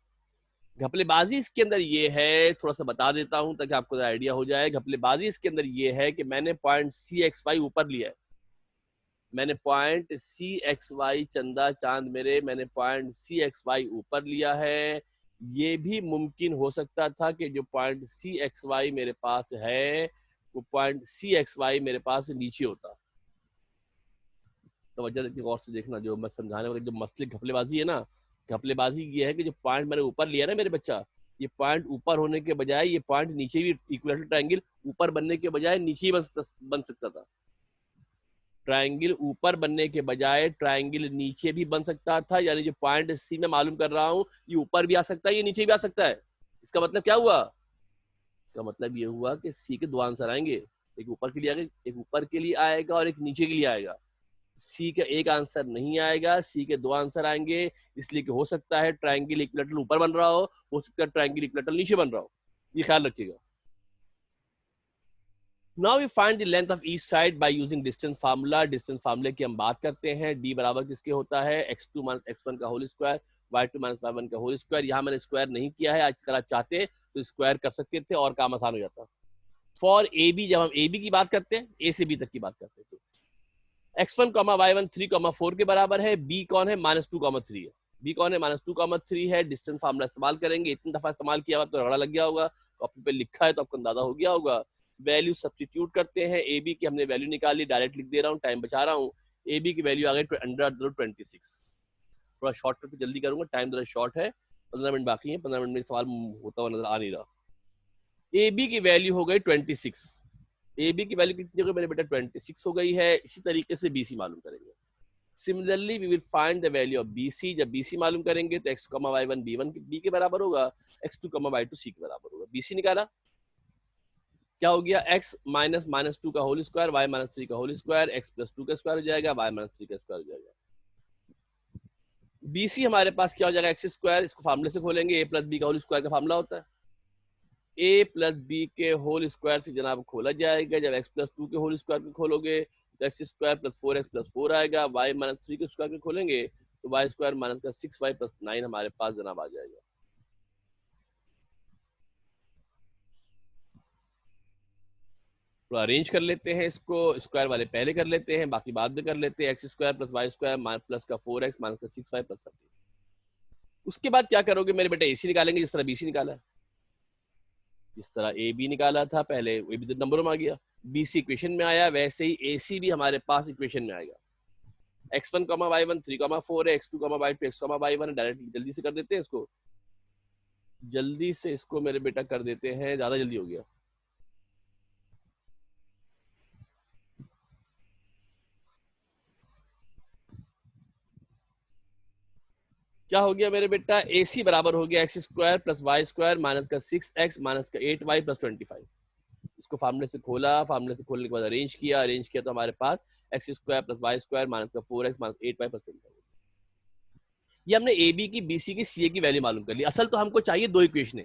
घपलेबाजी इसके अंदर ये है, थोड़ा सा बता देता हूं ताकि आपको आइडिया हो जाए। घपलेबाजी इसके अंदर ये है कि मैंने पॉइंट सी एक्स वाई ऊपर लिया है। मैंने पॉइंट सी एक्स वाई, चंदा चांद मेरे, मैंने पॉइंट सी एक्स वाई ऊपर लिया है। ये भी मुमकिन हो सकता था कि जो पॉइंट सी एक्स वाई मेरे पास है वो पॉइंट सी एक्स वाई मेरे पास नीचे होता। तो वजह गौर से देखना, जो मैं समझाने वाली जो मसले घपलेबाजी है ना, घपलेबाजी ये है कि जो पॉइंट मैंने ऊपर लिया ना मेरे बच्चा, ये पॉइंट ऊपर होने के बजाय ये पॉइंट नीचे भी, इक्विलैटरल ट्रायंगल ऊपर बनने के बजाय नीचे ही बन सकता था। ट्रायंगल ऊपर बनने के बजाय ट्रायंगल नीचे भी बन सकता था। यानी जो पॉइंट सी में मालूम कर रहा हूँ ये ऊपर भी आ सकता है, ये नीचे भी आ सकता है। इसका मतलब क्या हुआ? इसका मतलब ये हुआ कि सी के दो आंसर आएंगे, एक ऊपर के लिए आएगा, एक ऊपर के लिए आएगा और एक नीचे के लिए आएगा। सी का एक आंसर नहीं आएगा, सी के दो आंसर आएंगे। इसलिए कि हो सकता है ट्रायंगल इक्विलैटरल ऊपर बन रहा हो सकता है ट्रायंगल इक्विलैटरल नीचे बन रहा हो। ये ख्याल रखिएगा। Now we find the length of each side by using distance formula. Distance formula की हम बात करते हैं। d बराबर किसके होता है? x2 माइनस x1 का whole square, y2 minus y1 का होल स्क्वायर। यहाँ मैंने स्क्वायर नहीं किया है, आजकल आप चाहते तो स्क्वायर कर सकते थे और काम आसान हो जाता। फॉर ए बी, जब हम ए बी की बात करते हैं, ए से बी तक की बात करते हैं, तो x1 y1 3 4 के बराबर है। b कौन है? -2 3 है। b कौन है? -2 3 है। डिस्टेंस फार्मूला इस्तेमाल करेंगे। इतनी दफा इस्तेमाल किया हुआ तो रगड़ा लग गया होगा, कॉपी पे लिखा है तो आपको अंदाजा हो गया होगा। वैल्यू सब्स्टिट्यूट करते हैं। ए बी की हमने वैल्यू निकाली, डायरेक्ट लिख दे रहा हूँ, टाइम बचा रहा हूँ। ए बी की वैल्यू आ गई √26। थोड़ा शॉर्ट करके जल्दी करूंगा, टाइम जरा शॉर्ट है, 15 मिनट बाकी है। 15 मिनट में सवाल होता हुआ नजर आ नहीं रहा। ए बी की वैल्यू हो गई 26। ए बी की वैल्यू कितनी हो गई मेरे बेटा? 26 हो गई है। इसी तरीके से बी सी मालूम करेंगे। Similarly we will find the value of B C. जब बी सी मालूम करेंगे तो x, y1 b1 बी के बराबर होगा, x2, y2 सी के बराबर होगा। बी सी निकाला, क्या हो गया? x -2 का होल स्क्वायर, y -3 का होल स्क्वायर, x +2 का स्क्वायर हो जाएगा, y -3 का स्क्वायर हो जाएगा। BC हमारे पास क्या हो जाएगा? x square. इसको फार्मूले से खोलेंगे, a + b का होल स्क्वायर का फार्मूला होता है। a + b के होल स्क्वायर से जनाब खोला जाएगा। जब x +2 के होल स्क्वायर को खोलोगे तो x स्क्वायर + 4x + 4 आएगा। y -3 के स्क्वायर को खोलेंगे तो y स्क्वायर -6y + 9 हमारे पास जनाब आ जाएगा। तो अरेंज कर लेते हैं इसको, स्क्वायर वाले पहले कर लेते हैं, बाकी बाद में कर लेते हैं। x square + y square plus का 4x - 6y + 13। उसके बाद क्या करोगे मेरे बेटे? AC निकालेंगे, जिस तरह BC निकाला है, जिस तरह AB निकाला था पहले, वो भी तो नंबरों में आ गया। BC इक्वेशन में आया, वैसे ही AC भी हमारे पास इक्वेशन में आएगा। x1 y1 3 4 है, x2 y2 x y1 है। डायरेक्ट जल्दी से कर देते हैं इसको। जल्दी से इसको मेरे बेटा कर देते हैं, ज्यादा जल्दी हो गया। क्या हो गया मेरे बेटा, AC बराबर हो गया x square plus y square minus का 6x माइनस का 8y प्लस 25। इसको फार्मूले से खोला, फार्मूले से खोलने के बाद अरेंज किया तो हमारे पास x square plus y square minus का 4x माइनस 8y प्लस 25। ये हमने ए बी की, BC की, CA की वैल्यू मालूम कर ली। असल तो हमको चाहिए दो इक्वेशन।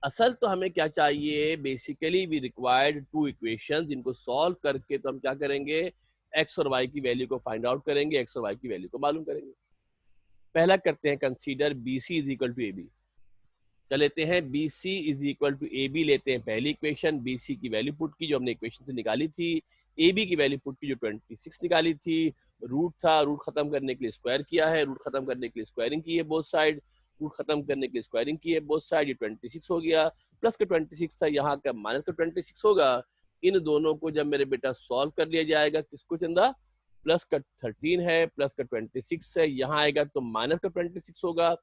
असल तो हमें क्या चाहिए, basically we required two equation, जिनको सॉल्व करके तो हम क्या करेंगे, एक्स और वाई की वैल्यू को फाइंड आउट करेंगे, एक्स और वाई की वैल्यू को मालूम करेंगे। पहला करते हैं consider BC is equal to AB। क्या लेते हैं, BC is equal to AB लेते हैं पहली इक्वेशन, BC की वैल्यू पुट की जो हमने इक्वेशन से निकाली थी, AB की वैल्यू पुट की जो 26 निकाली थी, रूट था, रूट खत्म करने के लिए स्क्वायर किया है, रूट खत्म करने के लिए स्क्वायरिंग की है बोथ साइड, रूट खत्म करने के लिए स्क्वायरिंग की है बोथ साइड, ये 26 हो गया, प्लस का 26 था, यहाँ का माइनस का 26 होगा। इन दोनों को जब मेरे बेटा सॉल्व कर लिया जाएगा, किसको चंदा, प्लस का 13 है, प्लस का 26 है, यहाँ आएगा तो माइनस का 26 होगा।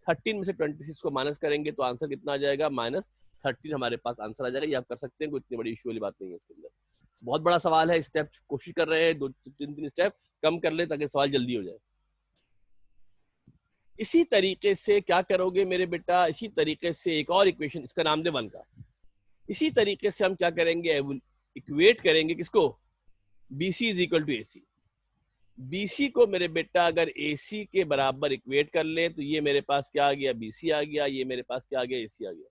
13 में से 26 को माइनस करेंगे तो आंसर कितना आ जाएगा, -13 हमारे पास आंसर आ जाएगा। ये आप कर सकते हैं, कोई इतनी बड़ी इश्यू वाली बात नहीं है इसके अंदर। बहुत बड़ा सवाल है, स्टेप कोशिश कर रहे हैं, 2-3 स्टेप कम कर ले ताकि सवाल जल्दी हो जाए। इसी तरीके से क्या करोगे मेरे बेटा, इसी तरीके से एक और इक्वेशन, इसका नाम दे 1 का। इसी तरीके से हम क्या करेंगे, इक्वेट करेंगे किसको, BC is equal to AC। BC को मेरे बेटा अगर AC के बराबर इक्वेट कर ले तो ये मेरे पास क्या आ गया, BC आ गया, ये मेरे पास क्या आ गया, AC आ गया।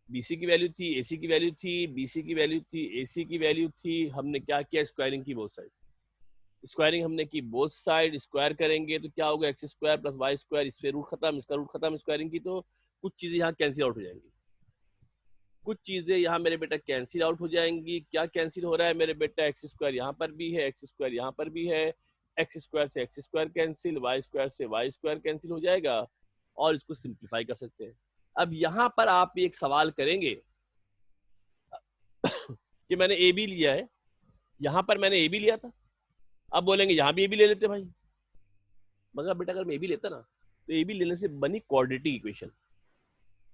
BC की वैल्यू थी, AC की वैल्यू थी, BC की वैल्यू थी, AC की वैल्यू थी, हमने क्या किया, स्क्वायरिंग की बोथ साइड। स्क्वायरिंग हमने की बोथ साइड, स्क्वायर करेंगे तो क्या होगा, x square plus y square, इससे रूट खत्म, इसका रूट खत्म, स्क्वायरिंग की तो कुछ चीजें यहाँ कैंसिल आउट हो जाएंगी, कुछ चीजें यहाँ मेरे बेटा कैंसिल आउट हो जाएंगी। क्या कैंसिल हो रहा है मेरे बेटा, एक्स स्क्वायर यहाँ पर भी है, एक्स स्क्वायर यहाँ पर भी है, एक्स स्क्वायर से x square cancel, y square से वाई स्क्वायर कैंसिल हो जाएगा, और इसको सिंप्लीफाई कर सकते हैं। अब यहाँ पर आप एक सवाल करेंगे कि मैंने ए बी लिया है, यहाँ पर मैंने ए बी लिया था, अब बोलेंगे यहाँ भी ए बी ले लेते भाई, मगर बेटा अगर मैं ए बी लेता ना तो ए बी लेने से बनी क्वाड्रेटिक इक्वेशन।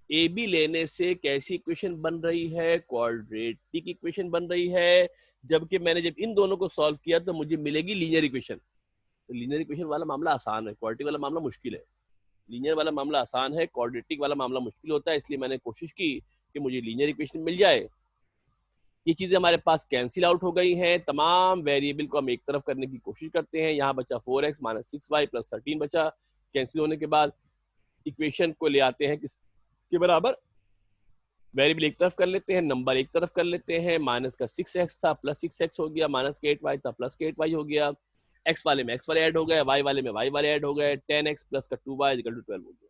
ए बी लेने से कैसी इक्वेशन बन रही है, क्वाड्रेटिक इक्वेशन बन रही है। जबकि मैंने जब इन दोनों को सॉल्व किया तो मुझे मिलेगी लीनियर इक्वेशन। तो लीनियर इक्वेशन वाला मामला आसान है, क्वाड्रेटिक वाला मामला मुश्किल है। लीनियर वाला मामला आसान है, क्वाड्रेटिक वाला मामला मुश्किल होता है, इसलिए मैंने कोशिश की कि मुझे लीनियर इक्वेशन मिल जाए। ये चीजें हमारे पास कैंसिल आउट हो गई हैं, तमाम वेरिएबल को हम एक तरफ करने की कोशिश करते हैं। यहाँ बचा 4x माइनस 6y प्लस 13 बचा, कैंसिल होने के बाद इक्वेशन को ले आते हैं किसके बराबर, वेरिएबल एक तरफ कर लेते हैं, नंबर एक तरफ कर लेते हैं, माइनस का 6x था प्लस 6x हो गया, माइनस का 8y था प्लस का 8y हो गया, x वाले में x वाले ऐड हो गए, y वाले में y वाले ऐड हो गए, 10x प्लस का 2y इज इक्वल टू 12 हो गया।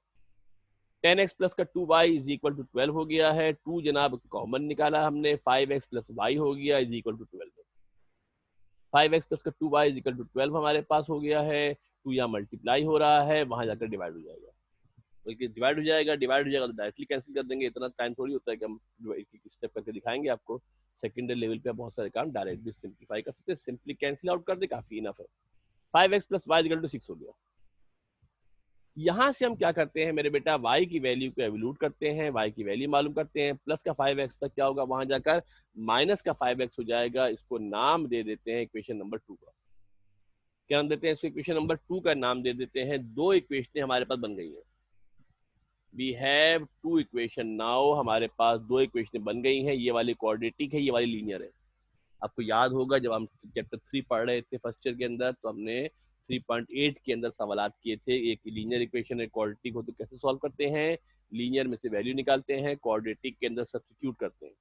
10x प्लस का 2y इज इक्वल टू 12 हो गया है, 2 जनाब कॉमन निकाला हमने, 5x प्लस y हो गया is equal to 12। 5x plus का 2y इज इक्वल टू 12 हमारे पास हो गया है, 2 यहाँ मल्टीप्लाई हो रहा है, वहां जाकर डिवाइड हो जाएगा, बल्कि डिवाइड हो जाएगा, डिवाइड हो जाएगा तो डायरेक्टली कैंसिल कर देंगे। इतना टाइम थोड़ी होता है कि हम स्टेप करके दिखाएंगे आपको। सेकेंडरी लेवल पे बहुत सारे काम डायरेक्टली सिंप्लीफाई कर सकते हैं, सिंपली कैंसिल आउट कर दे, काफी इनफ है। 5x plus Y equal to 6 हो गया। यहां से हम क्या करते हैं मेरे बेटा, y की वैल्यू को एवल्यूट करते हैं, y की वैल्यू मालूम करते हैं, प्लस का 5x तक क्या होगा, वहां जाकर माइनस का 5x हो जाएगा। इसको नाम दे देते हैं इक्वेशन नंबर 2 का। क्या नाम देते हैं इसको, इक्वेशन नंबर 2 का नाम दे देते हैं। दो इक्वेशन हमारे पास बन गई है, we have two equation now, हमारे पास दो इक्वेशन बन गई हैं। ये वाली क्वाड्रेटिक है, ये वाली लीनियर है। आपको याद होगा जब हम चैप्टर 3 पढ़ रहे थे फर्स्ट ईयर के अंदर, तो हमने 3.8 के अंदर सवाल किए थे, एक लीनियर इक्वेशन है क्वाड्रेटिक हो तो कैसे सॉल्व करते हैं, लीनियर में से वैल्यू निकालते हैं, क्वाड्रेटिक के अंदर सब्स्टिट्यूट करते हैं,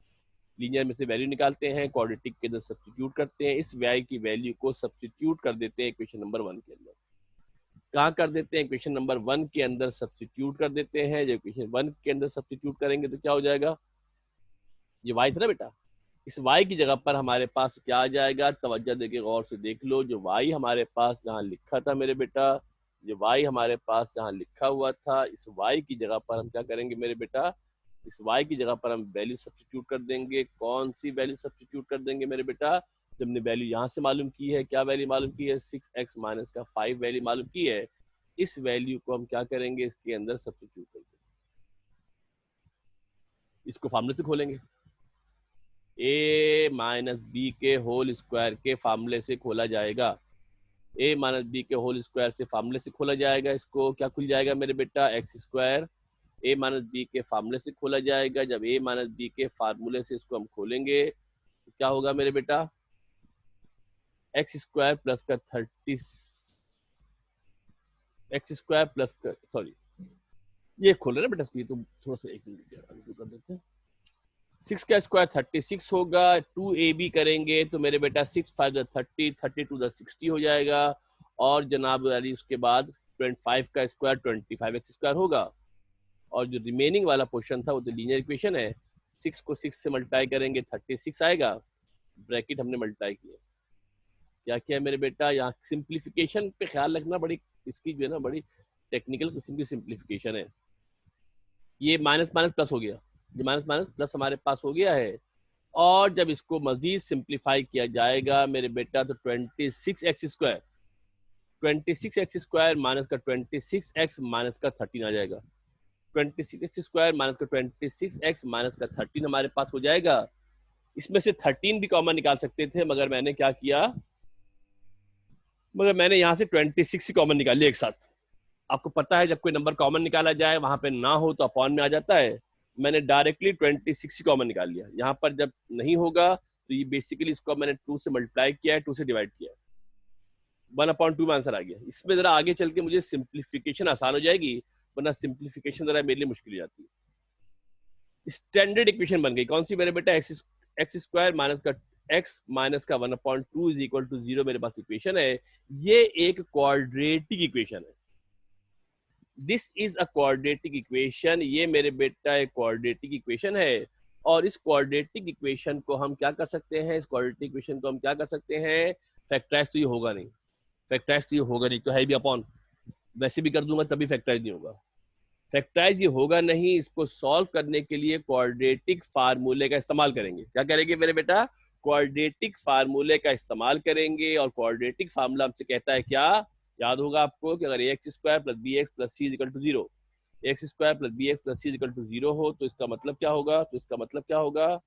लीनियर में से वैल्यू निकालते हैं, क्वाड्रेटिक के अंदर सब्स्टिट्यूट करते हैं, इस वाई की वैल्यू को सब्स्टिट्यूट कर देते हैं इक्वेशन नंबर 1 के अंदर। कहाँ कर देते हैं, इक्वेशन नंबर 1 के अंदर सब्स्टिट्यूट कर देते हैं। जब इक्वेशन 1 के अंदर सब्स्टिट्यूट करेंगे तो क्या हो जाएगा, ये वाई था ना बेटा, इस y की जगह पर हमारे पास क्या आ जाएगा, तवज्जो देके गौर से देख लो, जो y हमारे पास जहाँ लिखा था मेरे बेटा, जो y हमारे पास जहाँ लिखा हुआ था, इस y की जगह पर हम क्या करेंगे मेरे बेटा, इस y की जगह पर हम वैल्यू सब्स्टिट्यूट कर देंगे। कौन सी वैल्यू सब्स्टिट्यूट कर देंगे मेरे बेटा, जब हमने वैल्यू यहाँ से मालूम की है, क्या वैल्यू मालूम की है, 6x माइनस का 5 वैल्यू मालूम की है, इस वैल्यू को हम क्या करेंगे, इसके अंदर सब्स्टिट्यूट करेंगे, इसको फार्मूले से खोलेंगे, a माइनस बी के होल स्क्वायर के फार्मूले से खोला जाएगा, a माइनस बी के होल स्क्वायर से फार्मूले से खोला जाएगा। इसको क्या खुल जाएगा मेरे बेटा, x square a minus B के फार्मूले से खोला जाएगा। जब a माइनस बी के फार्मूले से इसको हम खोलेंगे तो क्या होगा मेरे बेटा, एक्स स्क्वायर प्लस का 30, एक्स स्क्वायर प्लस का, सॉरी ये खोल रहे ना बेटा, ये तो थोड़ा सा 1 मिनट कर देते हैं। 6 का स्क्वायर 36 होगा, 2ab करेंगे तो मेरे बेटा 6 5 30, 32 60 हो जाएगा, और जनाब वाली उसके बाद 25 का स्क्वायर 25 एक्स स्क्वायर होगा, और जो रिमेनिंग वाला पोर्शन था वो तो लीनियर इक्वेशन है, 6 को 6 से मल्टीप्लाई करेंगे 36 आएगा, ब्रैकेट हमने मल्टीप्लाई किया, क्या किया मेरे बेटा, यहाँ सिंप्लीफिकेशन पे ख्याल रखना, बड़ी इसकी जो है ना बड़ी टेक्निकल किस्म की सिंप्लीफिकेशन है। ये माइनस माइनस प्लस हो गया, ये माइनस माइनस प्लस हमारे पास हो गया है, और जब इसको मजीद सिंप्लीफाई किया जाएगा मेरे बेटा तो 26 x square, 26 x square minus का 26 एक्स माइनस का 13 आ जाएगा, 26 एक्स स्क्वायर माइनस का 26 एक्स माइनस का 13 हमारे पास हो जाएगा। इसमें से 13 भी कॉमन निकाल सकते थे, मगर मैंने क्या किया, मगर मैंने यहाँ से 26 ही कॉमन निकाल लिया एक साथ। आपको पता है जब कोई नंबर कॉमन निकाला जाए वहां पे ना हो तो अपॉन में आ जाता है, मैंने डायरेक्टली 26 ही कॉमन निकाल लिया। यहाँ पर जब नहीं होगा तो ये बेसिकली इसको मैंने 2 से मल्टीप्लाई किया है, 2 से डिवाइड किया है, 1/2 में आंसर आ गया। इसमें जरा आगे चल के मुझे सिंप्लीफिकेशन आसान हो जाएगी, वरना सिंप्लीफिकेशन जरा मेरे लिए मुश्किल हो जाती है। स्टैंडर्ड इक्वेशन बन गई, कौन सी मेरे बेटा, एक्स स्क्वायर माइनस का एक्स माइनस का 1/2 इज इक्वल टू 0 मेरे पास इक्वेशन है। ये एक क्वाड्रेटिक इक्वेशन है, this is a quadratic equation, ये मेरे बेटा एक क्वाड्रेटिक इक्वेशन है। और इस क्वाड्रेटिक इक्वेशन को हम क्या कर सकते हैं, इस क्वाड्रेटिक इक्वेशन को हम क्या कर सकते हैं, फैक्टराइज तो ये होगा नहीं, फैक्टराइज तो ये होगा नहीं, तो है भी अपॉन, वैसे भी कर दूंगा तभी फैक्टराइज नहीं होगा, फैक्टराइज ये होगा नहीं। इसको सॉल्व करने के लिए क्वाड्रेटिक फार्मूले का इस्तेमाल करेंगे। क्या करेंगे मेरे बेटा, क्वाड्रेटिक फार्मूले का इस्तेमाल करेंगे, और क्वाड्रेटिक फार्मूला हमसे कहता है क्या, याद होगा आपको कि अगर x square plus B x plus C equal to 0, x square plus B x plus C equal to 0 हो तो इसका मतलब क्या होगा, तो इसका मतलब क्या होगा,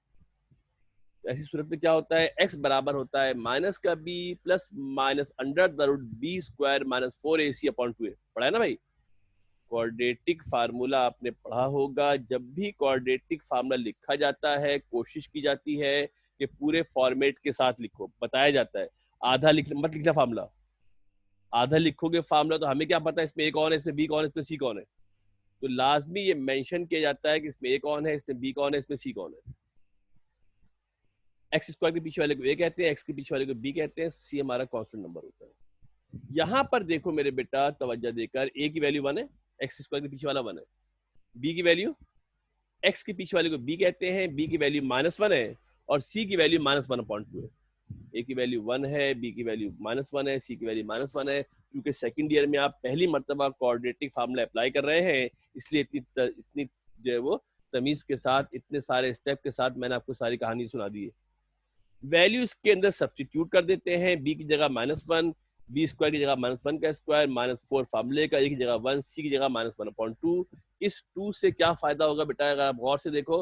ऐसी सूरत में क्या होता है, x बराबर होता है माइनस का b plus minus under the root B square minus 4ac upon 2a। पढ़ा है ना भाई, क्वाड्रेटिक फार्मूला आपने पढ़ा होगा। जब भी क्वाड्रेटिक फार्मूला लिखा जाता है कोशिश की जाती है कि पूरे फॉर्मेट के साथ लिखो, बताया जाता है आधा मत लिखना फार्मूला, आधा लिखोगे फार्मूला तो हमें क्या पता है इसमें ए कौन है, इसमें बी कौन है, इसमें सी कौन है, तो लाजमी ये मेंशन किया जाता है कि इसमें ए कौन है, इसमें बी कौन है, इसमें सी कौन है। एक्स स्क्वायर के पीछे वाले को ए कहते हैं, एक्स के पीछे वाले को बी कहते हैं, सी हमारा कांस्टेंट नंबर होता है। यहाँ पर देखो मेरे बेटा तवज्जो देकर, ए की वैल्यू 1 है, एक्स स्क्वायर के पीछे वाला 1 है, बी की वैल्यू, एक्स के पीछे वाले को बी कहते हैं, बी की वैल्यू -1 है, और सी की वैल्यू -1/2 है। ए की वैल्यू 1 है, बी की वैल्यू -1 है, सी की वैल्यू -1 है। क्योंकि सेकंड ईयर में आप पहली मर्तबा क्वाड्रेटिक फार्मूला अप्लाई कर रहे हैं, इसलिए इतनी जो है वो तमीज के साथ, इतने सारे स्टेप के साथ मैंने आपको सारी कहानी सुना दी है। वैल्यू इसके अंदर सब्स्टिट्यूट कर देते हैं, बी की जगह -1, बी स्क्वायर की जगह -1 का स्क्वायर, -4 फार्मूले का, ए की जगह 1, सी की जगह -1/2। इस 2 से क्या फायदा होगा बेटा, अगर आप गौर से देखो,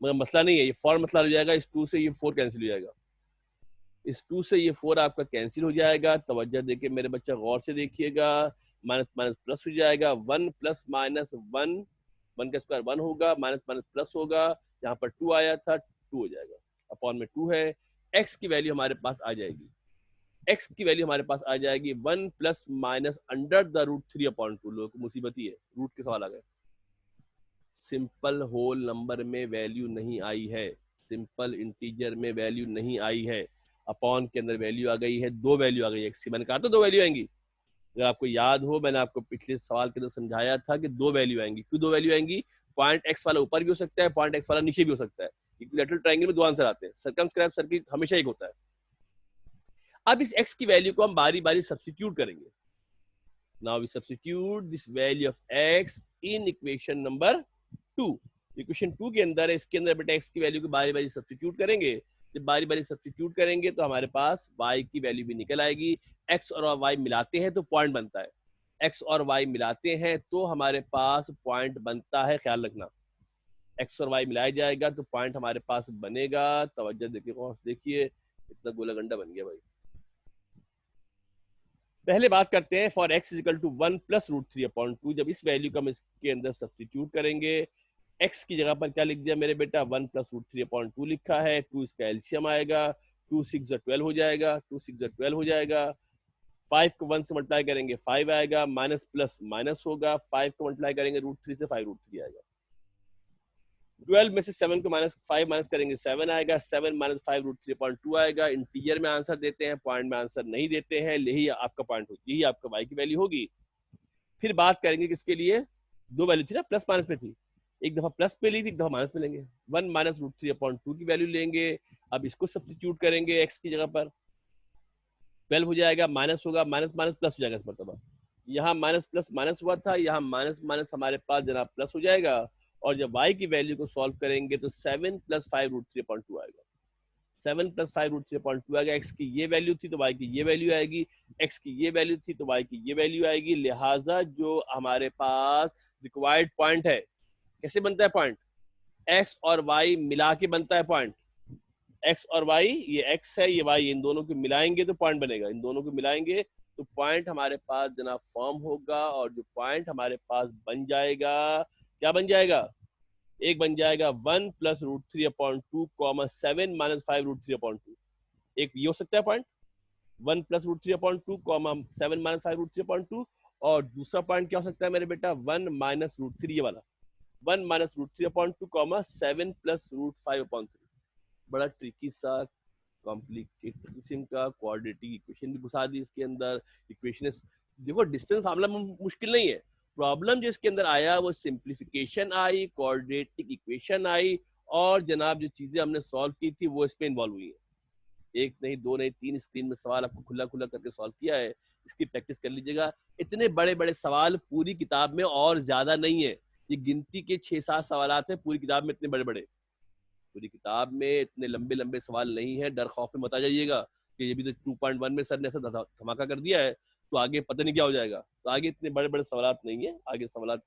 मगर मसला नहीं है, ये फॉर मसला हो जाएगा, इस 2 से ये 4 कैंसिल हो जाएगा, इस 2 से ये 4 आपका कैंसिल हो जाएगा। तवज्जो देके मेरे बच्चा गौर से देखिएगा, माइनस माइनस प्लस हो जाएगा, 1 प्लस माइनस 1, 1 का स्क्वायर 1 होगा, माइनस माइनस प्लस होगा, यहाँ पर 2 आया था, 2 हो जाएगा, अपॉन में 2 है। एक्स की वैल्यू हमारे पास आ जाएगी, एक्स की वैल्यू हमारे पास आ जाएगी 1 plus minus under the root 3/2। लोग मुसीबत ही है, रूट के सवाल आ गए, सिंपल होल नंबर में वैल्यू नहीं आई है, सिंपल इंटीजर में वैल्यू नहीं आई है, अपॉन के अंदर वैल्यू आ गई है, 2 वैल्यू आ गई है, एक्स की मैंने कहा था 2 वैल्यू आएंगी, अगर आपको याद हो मैंने आपको पिछले सवाल के अंदर समझाया था कि 2 वैल्यू आएंगी। क्यों 2 वैल्यू आएंगी, पॉइंट एक्स वाला ऊपर भी हो सकता है, पॉइंट एक्स वाला नीचे भी हो सकता है, इक्विलैटरल ट्रायंगल में 2 आंसर आते हैं, सर्कमस्क्राइब सर्किल हमेशा एक होता है। अब इस x की वैल्यू को हम बारी बारी सब्स्टिट्यूट करेंगे। Now we substitute this value of x in equation number 2। Equation 2 के अंदर, इसके अंदर बेटा x की वैल्यू को बारी बारी सब्स्टिट्यूट करेंगे, जब बारी बारी सब्स्टिट्यूट करेंगे तो हमारे पास y की वैल्यू भी निकल आएगी। x और y मिलाते हैं तो पॉइंट बनता है, x और y मिलाते हैं तो हमारे पास पॉइंट बनता है, ख्याल रखना। x और y मिलाया जाएगा तो पॉइंट हमारे पास बनेगा। तवज्जो देखिए इतना गोला गंडा बन गया भाई। पहले बात करते हैं for x equal to 1 plus root 3/2। जब इस वैल्यू को हम इसके अंदर सब्स्टिट्यूट करेंगे, x की जगह पर क्या लिख दिया मेरे बेटा, 1 प्लस रूट 3/2 लिखा है। 2 इसका एलसीएम आएगा, 2 6 12 हो जाएगा, 2 6 12 हो जाएगा। 5 को 1 से मल्टीप्लाई करेंगे 5 आएगा, माइनस प्लस माइनस होगा, 5 को मल्टीप्लाई करेंगे रूट 3 से 5 रूट 3 आएगा। 12 में से 7 को माइनस 5 माइनस करेंगे 7 आएगा, 7 माइनस 5 रूट 3/2 आएगा। इंटीजर में आंसर देते हैं, पॉइंट में आंसर नहीं देते हैं, यही आपका पॉइंट होगी, यही आपका y की वैल्यू होगी। फिर बात करेंगे किसके लिए, दो वैल्यू थी ना, प्लस माइनस पे थी, एक दफा प्लस पे ली थी, एक दफा माइनस पे लेंगे। 1 माइनस रूट 3/2 की वैल्यू लेंगे। अब इसको सब्स्टिट्यूट करेंगे x की जगह पर, 12 हो जाएगा, माइनस होगा, माइनस माइनस प्लस हो जाएगा इस मरतबा। यहाँ माइनस प्लस माइनस हुआ था, यहाँ माइनस माइनस हमारे पास जनाब प्लस हो जाएगा। और जब y की वैल्यू को सॉल्व करेंगे तो 7 प्लस 5 रूट 3/2 आएगा। 7 प्लस 5 रूट 3/2 आएगा। x की ये वैल्यू थी तो y की ये वैल्यू आएगी, x की ये वैल्यू थी तो y की ये वैल्यू आएगी। लिहाजा जो हमारे पास रिक्वायर्ड पॉइंट है, कैसे बनता है पॉइंट, x और y मिला के बनता है पॉइंट। x और y, ये x है ये y, इन दोनों को मिलाएंगे तो पॉइंट बनेगा, इन दोनों को मिलाएंगे तो पॉइंट हमारे पास जनाब फॉर्म होगा। और जो पॉइंट हमारे पास बन जाएगा, क्या बन जाएगा, एक बन जाएगा 1 प्लस रूट 3/2 7 माइनस 5 रूट 3/2। एक ये हो सकता है point 1 plus root 3/2 7 minus 5 root 3/2। और दूसरा पॉइंट क्या हो सकता है मेरे बेटा, 1 माइनस रूट 3 वाला, 1 माइनस रूट 3/2 7 प्लस रूट 5/3। बड़ा ट्रिकी सा कॉम्प्लिकेटेड किस्म का क्वाड्रेटिक इक्वेशन भी घुसा दी इसके अंदर। इक्वेशन देखो, डिस्टेंस फार्मूला मुश्किल नहीं है, प्रॉब्लम जो इसके अंदर आया वो सिंप्लीफिकेशन आई, क्वाड्रेटिक इक्वेशन आई, और जनाब जो चीजें हमने सॉल्व की थी वो इसमें इन्वॉल्व हुई है। एक नहीं, दो नहीं, 3 स्क्रीन में सवाल आपको खुला खुला करके सॉल्व किया है, इसकी प्रैक्टिस कर लीजिएगा। इतने बड़े बड़े सवाल पूरी किताब में और ज्यादा नहीं है, ये गिनती के 6-7 सवाल है पूरी किताब में, इतने बड़े बड़े पूरी किताब में इतने लंबे लंबे सवाल नहीं है। डर खौफ में मत आ जाइएगा कि ये भी तो 2.1 में सर ने ऐसा धमाका कर दिया है तो आगे पता नहीं क्या हो जाएगा। तो आगे इतने बड़े बड़े सवाल नहीं है, आगे सवाल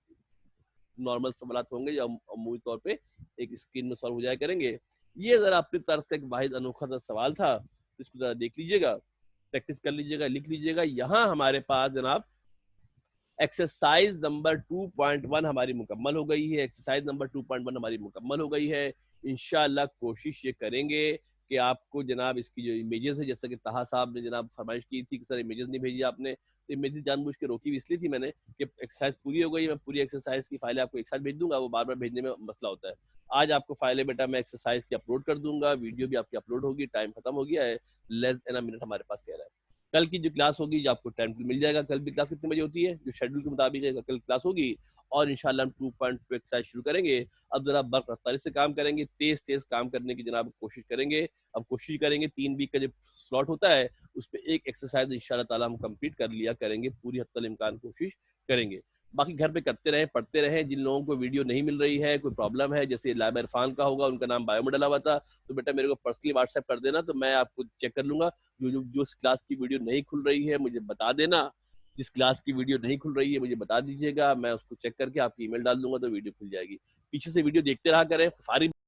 नॉर्मल सवाल होंगे जो अमूली तौर पे एक स्क्रीन में सॉल्व हो जाया करेंगे। ये जरा अपनी तरफ से एक वाहिद अनोखा सा सवाल था, तो इसको जरा देख लीजिएगा, प्रैक्टिस कर लीजिएगा, लिख लीजिएगा। यहाँ हमारे पास जनाब एक्सरसाइज नंबर 2.1 हमारी मुकम्मल हो गई है, एक्सरसाइज नंबर 2.1 हमारी मुकम्मल हो गई है। इंशाल्लाह कोशिश ये करेंगे कि आपको जनाब इसकी जो इमेजेस है, जैसा कि ताहा साहब ने जनाब फरमाइश की थी कि सर इमेजेस नहीं भेजी आपने, तो इमेजेस जानबूझ के रोकी भी इसलिए थी मैंने कि एक्सरसाइज पूरी हो गई, मैं पूरी एक्सरसाइज की फाइलें आपको एक साथ भेज दूंगा, वो बार बार भेजने में मसला होता है। आज आपको फाइलें बेटा मैं एक्सरसाइज की अपलोड कर दूंगा, वीडियो भी आपकी अपलोड होगी, टाइम खत्म हो गया है, लेस देन अ मिनट हमारे पास कह रहा है। कल की जो क्लास होगी जो आपको टाइम मिल जाएगा, कल भी क्लास कितने बजे होती है, जो शेड्यूल के मुताबिक है कल क्लास होगी, और इंशाल्लाह हम 2.2 एक्सरसाइज शुरू करेंगे। अब जरा बर्क रफ्तारी से काम करेंगे, तेज तेज काम करने की जनाब कोशिश करेंगे। अब कोशिश करेंगे 3 वीक का जो स्लॉट होता है उस पर एक एक्सरसाइज इंशाल्लाह ताला हम कंप्लीट कर लिया करेंगे, पूरी हद तक इम्कान कोशिश करेंगे। बाकी घर पे करते रहें, पढ़ते रहें। जिन लोगों को वीडियो नहीं मिल रही है, कोई प्रॉब्लम है, जैसे लाइब इरफान का होगा, उनका नाम बायो में डला हुआ था, तो बेटा मेरे को पर्सनली व्हाट्सएप कर देना, तो मैं आपको चेक कर लूंगा। जो क्लास की वीडियो नहीं खुल रही है मुझे बता देना, जिस क्लास की वीडियो नहीं खुल रही है मुझे बता दीजिएगा, मैं उसको चेक करके आपकी ईमेल डाल दूंगा तो वीडियो खुल जाएगी। पीछे से वीडियो देखते रहा करें, फारिग